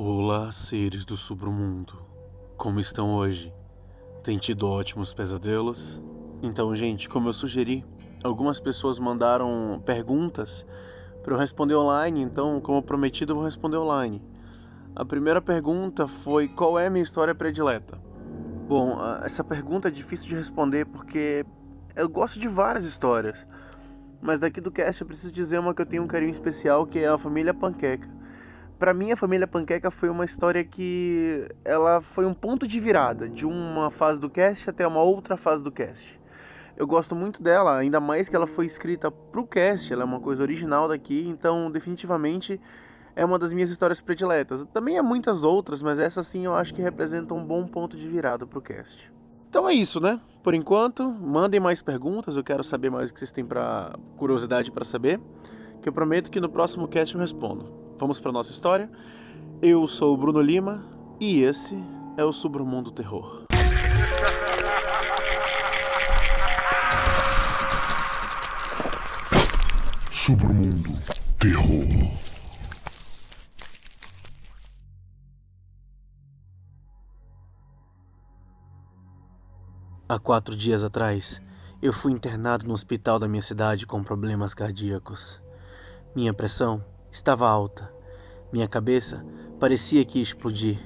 Olá, seres do submundo. Como estão hoje? Tem tido ótimos pesadelos? Então, gente, como eu sugeri, algumas pessoas mandaram perguntas para eu responder online, então, como prometido, eu vou responder online. A primeira pergunta foi: qual é a minha história predileta? Bom, essa pergunta é difícil de responder porque eu gosto de várias histórias, mas daqui do cast eu preciso dizer uma que eu tenho um carinho especial, que é a família Panqueca. Pra mim, a família Panqueca foi uma história que ela foi um ponto de virada de uma fase do cast até uma outra fase do cast. Eu gosto muito dela, ainda mais que ela foi escrita pro cast, ela é uma coisa original daqui, então definitivamente é uma das minhas histórias prediletas. Também há muitas outras, mas essa sim eu acho que representa um bom ponto de virada pro cast. Então é isso, né? Por enquanto, mandem mais perguntas, eu quero saber mais o que vocês têm curiosidade para saber, que eu prometo que no próximo cast eu respondo. Vamos para nossa história. Eu sou o Bruno Lima e esse é o Submundo Terror. Submundo Terror. Há 4 dias atrás, eu fui internado no hospital da minha cidade com problemas cardíacos. Minha pressão estava alta. Minha cabeça parecia que ia explodir.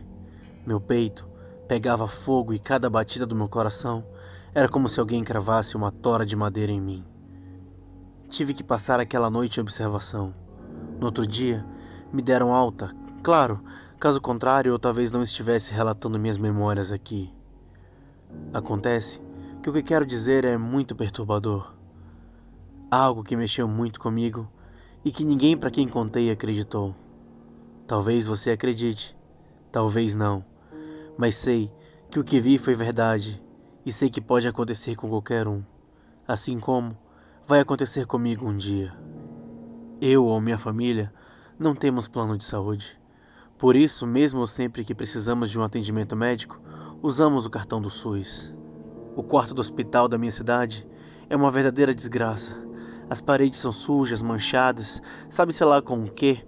Meu peito pegava fogo e cada batida do meu coração era como se alguém cravasse uma tora de madeira em mim. Tive que passar aquela noite em observação. No outro dia, me deram alta. Claro, caso contrário, eu talvez não estivesse relatando minhas memórias aqui. Acontece que o que quero dizer é muito perturbador. Algo que mexeu muito comigo e que ninguém para quem contei acreditou. Talvez você acredite, talvez não, mas sei que o que vi foi verdade e sei que pode acontecer com qualquer um, assim como vai acontecer comigo um dia. Eu ou minha família não temos plano de saúde. Por isso, mesmo sempre que precisamos de um atendimento médico, usamos o cartão do SUS. O quarto do hospital da minha cidade é uma verdadeira desgraça. As paredes são sujas, manchadas, sabe-se lá com o quê?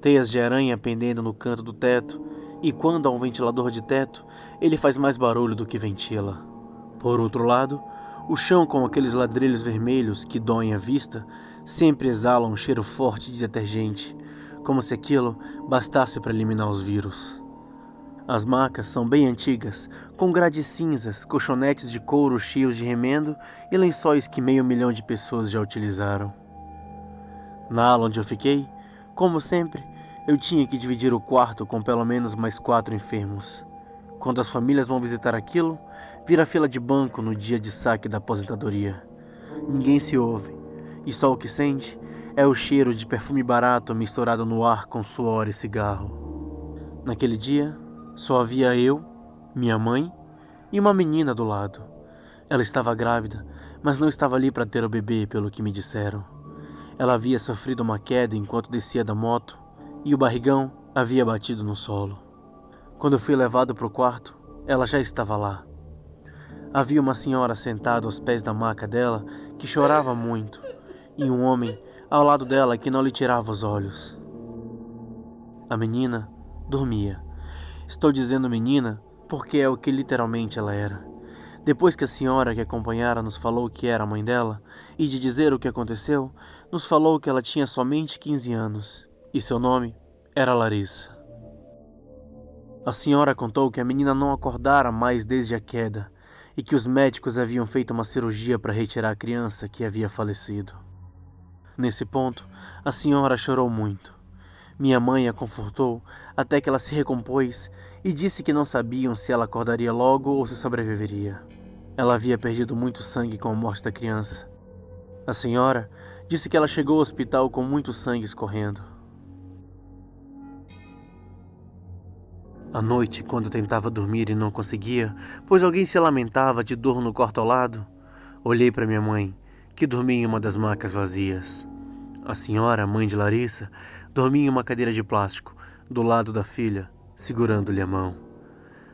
Teias de aranha pendendo no canto do teto, e quando há um ventilador de teto, ele faz mais barulho do que ventila. Por outro lado, o chão com aqueles ladrilhos vermelhos que doem a vista sempre exala um cheiro forte de detergente, como se aquilo bastasse para eliminar os vírus. As macas são bem antigas, com grades cinzas, colchonetes de couro cheios de remendo e lençóis que 500 mil de pessoas já utilizaram. Na ala onde eu fiquei, como sempre, eu tinha que dividir o quarto com pelo menos mais 4 enfermos. Quando as famílias vão visitar aquilo, vira fila de banco no dia de saque da aposentadoria. Ninguém se ouve, e só o que sente é o cheiro de perfume barato misturado no ar com suor e cigarro. Naquele dia, só havia eu, minha mãe e uma menina do lado. Ela estava grávida, mas não estava ali para ter o bebê, pelo que me disseram. Ela havia sofrido uma queda enquanto descia da moto e o barrigão havia batido no solo. Quando eu fui levado para o quarto, ela já estava lá. Havia uma senhora sentada aos pés da maca dela que chorava muito e um homem ao lado dela que não lhe tirava os olhos. A menina dormia. Estou dizendo menina porque é o que literalmente ela era. Depois que a senhora que acompanhara nos falou que era a mãe dela, e de dizer o que aconteceu, nos falou que ela tinha somente 15 anos, e seu nome era Larissa. A senhora contou que a menina não acordara mais desde a queda, e que os médicos haviam feito uma cirurgia para retirar a criança que havia falecido. Nesse ponto, a senhora chorou muito. Minha mãe a confortou até que ela se recompôs e disse que não sabiam se ela acordaria logo ou se sobreviveria. Ela havia perdido muito sangue com a morte da criança. A senhora disse que ela chegou ao hospital com muito sangue escorrendo. À noite, quando tentava dormir e não conseguia, pois alguém se lamentava de dor no quarto ao lado, olhei para minha mãe, que dormia em uma das macas vazias. A senhora, mãe de Larissa, dormia em uma cadeira de plástico, do lado da filha, segurando-lhe a mão.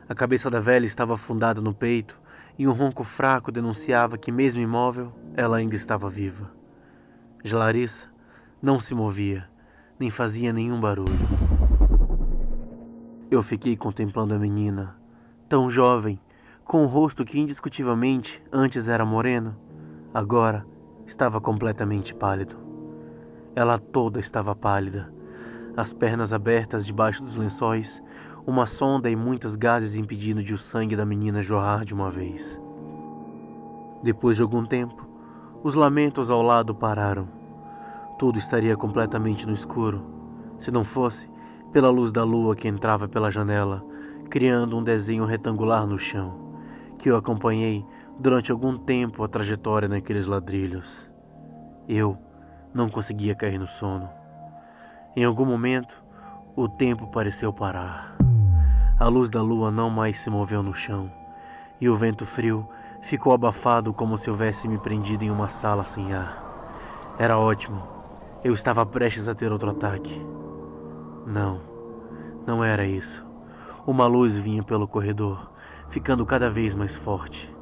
A cabeça da velha estava afundada no peito e um ronco fraco denunciava que, mesmo imóvel, ela ainda estava viva. Já Larissa não se movia, nem fazia nenhum barulho. Eu fiquei contemplando a menina, tão jovem, com um rosto que indiscutivelmente antes era moreno, agora estava completamente pálido. Ela toda estava pálida, as pernas abertas debaixo dos lençóis, uma sonda e muitos gases impedindo de o sangue da menina jorrar de uma vez. Depois de algum tempo, os lamentos ao lado pararam. Tudo estaria completamente no escuro, se não fosse pela luz da lua que entrava pela janela, criando um desenho retangular no chão, que eu acompanhei durante algum tempo a trajetória naqueles ladrilhos. Eu não conseguia cair no sono. Em algum momento, o tempo pareceu parar. A luz da lua não mais se moveu no chão, e o vento frio ficou abafado como se houvesse me prendido em uma sala sem ar. Era ótimo. Eu estava prestes a ter outro ataque. Não era isso. Uma luz vinha pelo corredor, ficando cada vez mais forte.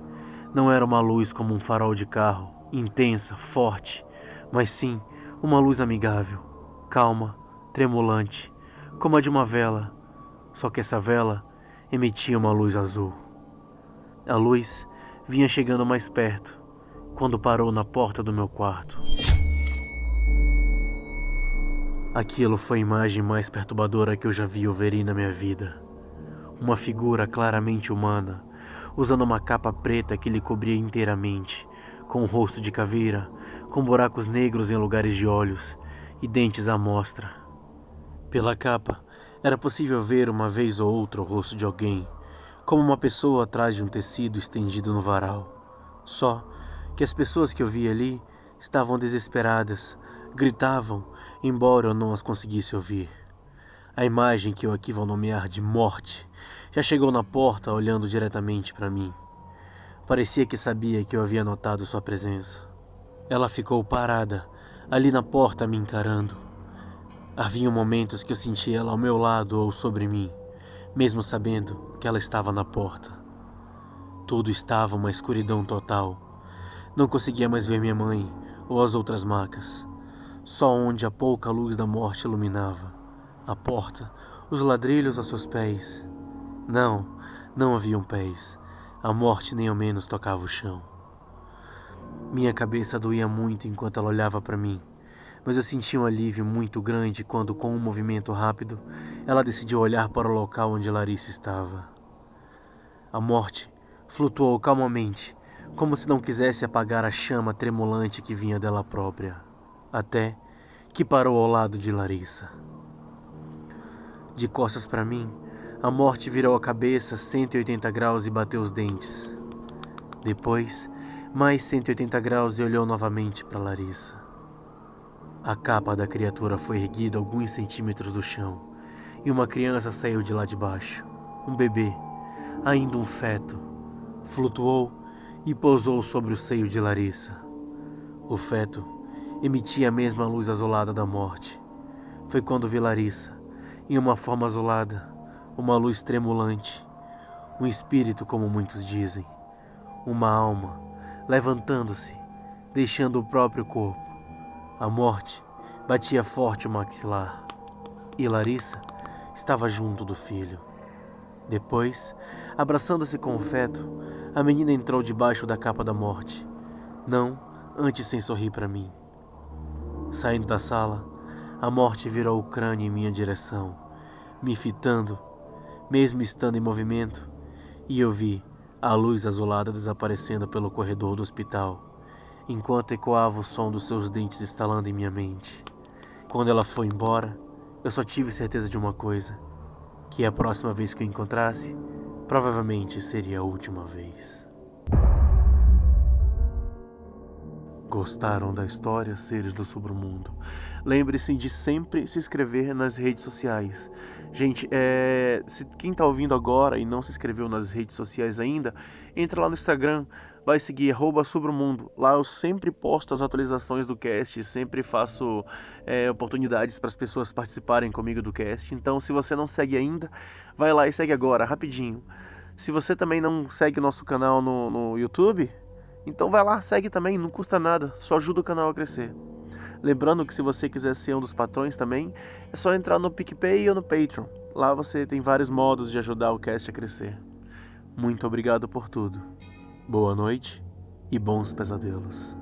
Não era uma luz como um farol de carro, intensa, forte, mas sim uma luz amigável, calma, tremulante, como a de uma vela, só que essa vela emitia uma luz azul. A luz vinha chegando mais perto, quando parou na porta do meu quarto. Aquilo foi a imagem mais perturbadora que eu já vi ou veri na minha vida. Uma figura claramente humana, usando uma capa preta que lhe cobria inteiramente, com um rosto de caveira, com buracos negros em lugares de olhos e dentes à mostra. Pela capa, era possível ver uma vez ou outra o rosto de alguém, como uma pessoa atrás de um tecido estendido no varal. Só que as pessoas que eu via ali estavam desesperadas, gritavam, embora eu não as conseguisse ouvir. A imagem que eu aqui vou nomear de morte já chegou na porta olhando diretamente para mim. Parecia que sabia que eu havia notado sua presença. Ela ficou parada, ali na porta me encarando. Havia momentos que eu sentia ela ao meu lado ou sobre mim, mesmo sabendo que ela estava na porta. Tudo estava uma escuridão total. Não conseguia mais ver minha mãe ou as outras macas, só onde a pouca luz da morte iluminava. A porta, os ladrilhos a seus pés. Não haviam pés. A morte nem ao menos tocava o chão. Minha cabeça doía muito enquanto ela olhava para mim, mas eu senti um alívio muito grande quando, com um movimento rápido, ela decidiu olhar para o local onde Larissa estava. A morte flutuou calmamente, como se não quisesse apagar a chama tremulante que vinha dela própria, até que parou ao lado de Larissa. De costas para mim, a morte virou a cabeça 180 graus e bateu os dentes. Depois, mais 180 graus e olhou novamente para Larissa. A capa da criatura foi erguida alguns centímetros do chão, e uma criança saiu de lá de baixo. Um bebê, ainda um feto, flutuou e pousou sobre o seio de Larissa. O feto emitia a mesma luz azulada da morte. Foi quando vi Larissa, em uma forma azulada, uma luz tremulante, um espírito, como muitos dizem, uma alma, levantando-se, deixando o próprio corpo. A morte batia forte o maxilar, e Larissa estava junto do filho. Depois, abraçando-se com o feto, a menina entrou debaixo da capa da morte, não antes sem sorrir para mim. Saindo da sala, a morte virou o crânio em minha direção, me fitando, mesmo estando em movimento, e eu vi a luz azulada desaparecendo pelo corredor do hospital, enquanto ecoava o som dos seus dentes estalando em minha mente. Quando ela foi embora, eu só tive certeza de uma coisa, que a próxima vez que eu encontrasse, provavelmente seria a última vez. Gostaram da história, seres do submundo? Lembre-se de sempre se inscrever nas redes sociais. Gente, quem tá ouvindo agora e não se inscreveu nas redes sociais ainda, entra lá no Instagram, vai seguir @submundo. Lá eu sempre posto as atualizações do cast, sempre faço oportunidades para as pessoas participarem comigo do cast. Então, se você não segue ainda, vai lá e segue agora, rapidinho. Se você também não segue o nosso canal no YouTube, então vai lá, segue também, não custa nada, só ajuda o canal a crescer. Lembrando que se você quiser ser um dos patrões também, é só entrar no PicPay ou no Patreon. Lá você tem vários modos de ajudar o cast a crescer. Muito obrigado por tudo. Boa noite e bons pesadelos.